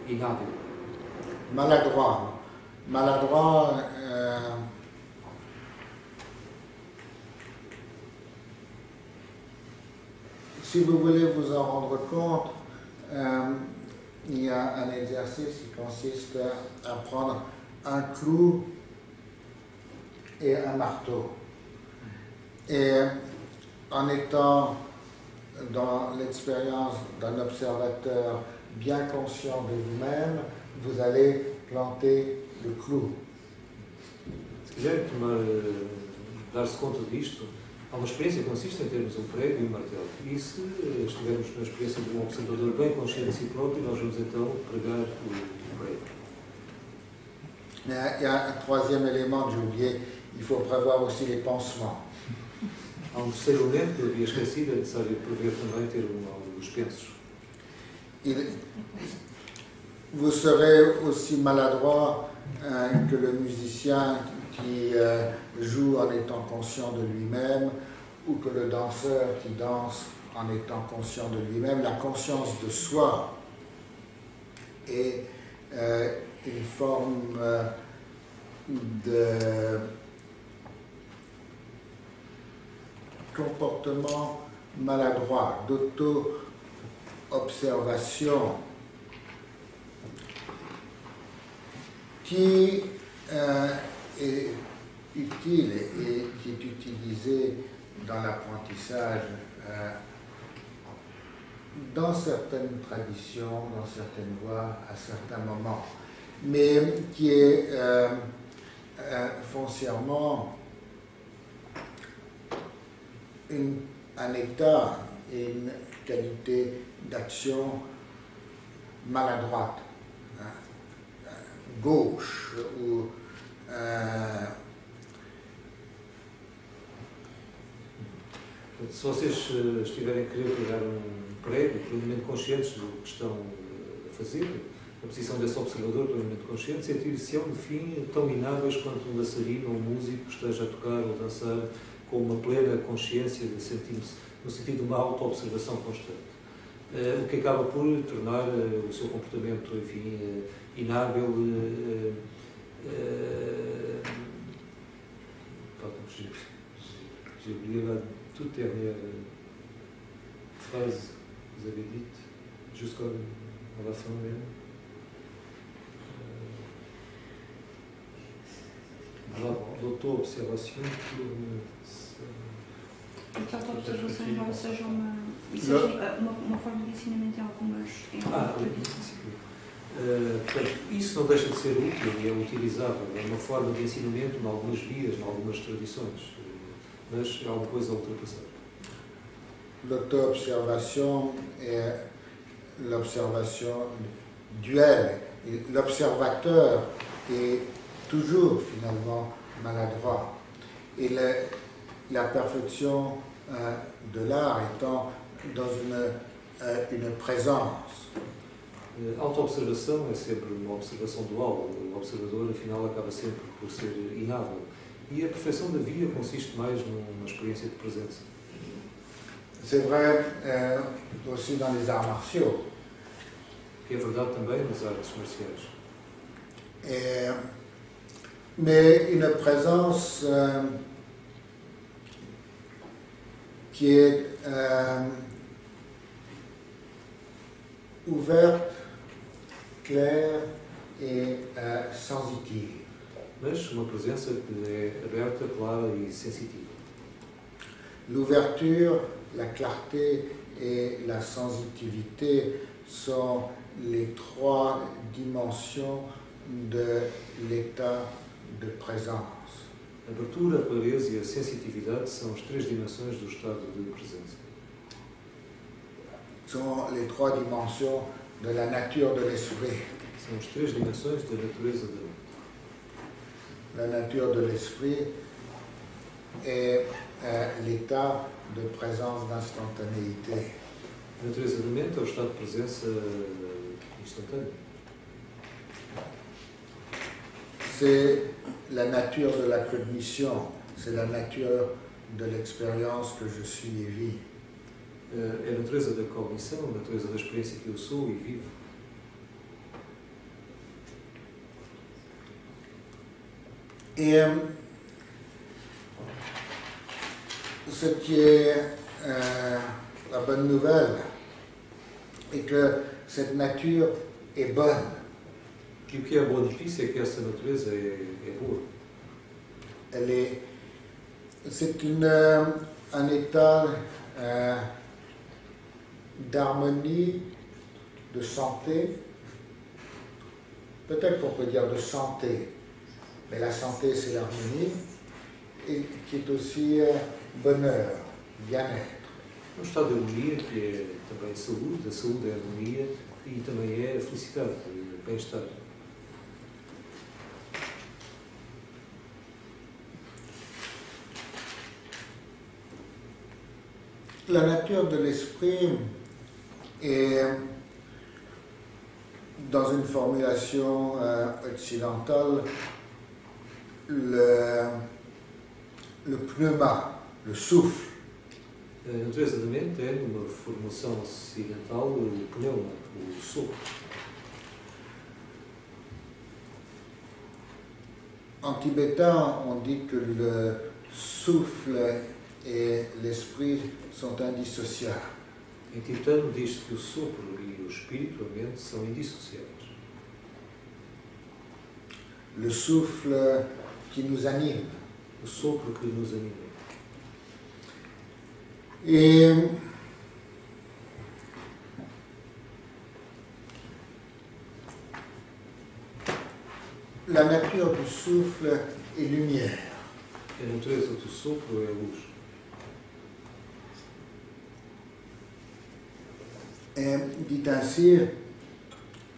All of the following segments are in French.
inhábil. Maladroit. Maladroit, si vous voulez vous en rendre compte, il y a un exercice qui consiste à prendre un clou et un marteau. Et en étant dans l'expérience d'un observateur bien conscient de lui-même, vous allez planter le clou. Se quiser dar-se conta disto, há uma experiência que consiste em termos um prego e um martelo. E se estivermos na experiência de um observador bem consciente de si próprio, nós vamos então pregar o prego. Il y a un troisième élément que j'ai oublié, il faut prévoir aussi les pansements. Há um terceiro elemento que eu havia esquecido, é necessário prever também ter os pensos. Vous serez aussi maladroit que le musicien qui joue en étant conscient de lui-même ou que le danseur qui danse en étant conscient de lui-même. La conscience de soi est une forme de comportement maladroit, d'auto-observation qui est utile et qui est utilisé dans l'apprentissage dans certaines traditions, dans certaines voies, à certains moments, mais qui est foncièrement un état et une qualité d'action maladroite, gauche ou se vocês estiverem a querer pegar prego, plenamente conscientes do que estão a fazer, a posição desse observador plenamente consciente, sentir-se-ão, no fim, tão inábeis quanto um dançarino ou um músico que esteja a tocar ou a dançar com uma plena consciência, sentindo-se no sentido de uma auto-observação constante. O que acaba por tornar o seu comportamento, enfim, inábil, j'ai oublié la toute dernière phrase que vous avez dite, jusqu'à la fin même. L'auto-observation pour Então, a auto-observação embora seja uma forma de ensinamento em algumas portanto, isso não deixa de ser útil e é utilizável, é uma forma de ensinamento em algumas vias, em algumas tradições, mas é alguma coisa a ultrapassar. L'auto-observation est l'observation duelle. L'observateur est toujours finalement maladroit. Et la perfection de l'art étant dans une présence. A auto-observação é sempre uma observação dual. O observador, afinal, acaba sempre por ser inável. E a perfeição da via consiste mais numa experiência de presença. C'est vrai aussi dans les arts martiaux. Que é verdade também nas artes marciais. Mais une présence qui est ouverte, claire et sensitive. Mas uma presença que é aberta, clara e sensitiva. L'ouverture, la clarté et la sensitivité sont les trois dimensions de l'état de présence. A abertura, a clareza e a sensitividade são as três dimensões do estado de presença. Sont les trois dimensions de la nature de l'esprit. São as três dimensões da natureza da mente. La nature de l'esprit est l'état de présence d'instantanéité. A natureza da mente é o estado de presença instantâneo. C'est la nature de la cognition, c'est la nature de l'expérience que je suis et vis. É a natureza da cognição, a natureza da experiência que eu sou e vivo. Et ce qui est la bonne nouvelle est que cette nature est bonne. E o que é boa notícia é que essa natureza é boa. C'est un état d'harmonie, de santé. Peut-être qu'on peut dire de santé, mais la santé c'est l'harmonie, et qui est aussi bonheur, bien-être. Um estado de harmonia que é também saúde, a saúde é a harmonia e também é a felicidade, o bem-estar. La nature de l'esprit est, dans une formulation occidentale, le pneuma, le souffle. A natureza da mente é, numa formulação ocidental, o pneuma, o sopro. En tibétain, on dit que le souffle et l'esprit sont indissociables. Em tibetano diz-se que o sopro e o espírito, a mente, são indissociáveis. Le souffle qui nous anime. O sopro que nos anima. Et la nature du souffle est lumière. A natureza do sopro é a luz. Et dit ainsi,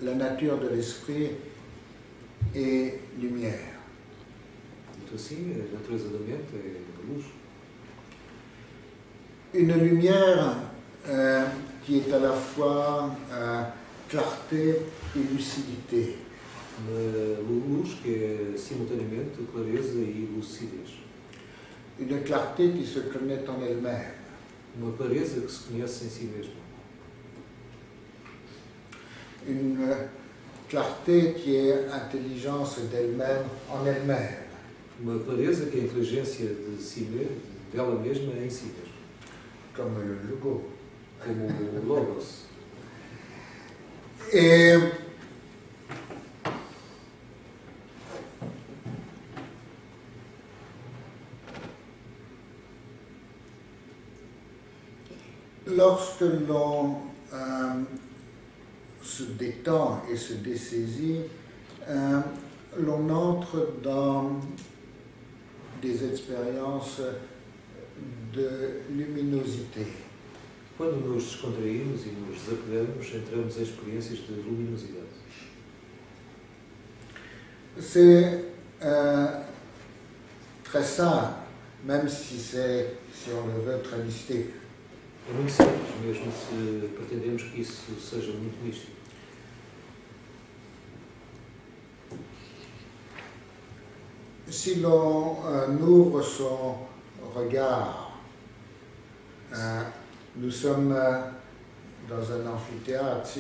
la nature de l'esprit est lumière. Dito assim, a natureza da mente é a luz. Une lumière qui est à la fois clarté et lucidité. Uma luz que é simultaneamente clareza e lucidez. Une clarté qui se connaît en elle-même. Uma clareza que se conhece em si mesma. Une clarté qui est intelligence d'elle-même en elle-même. Uma clareza que é a inteligência de si mesma, dela mesma em si mesma. Comme le logo. Como o Logos. Et lorsque l'on se détend et se dessaisit, l'on entre dans des expériences de luminosité. Quando nos descontraímos e nos desapegamos, entramos em experiências de luminosidade. C'est très simple, même si on le veut, très mystique. É muito simples, mesmo se pretendemos que isso seja muito místico. Si l'on ouvre son regard, nous sommes dans un amphithéâtre,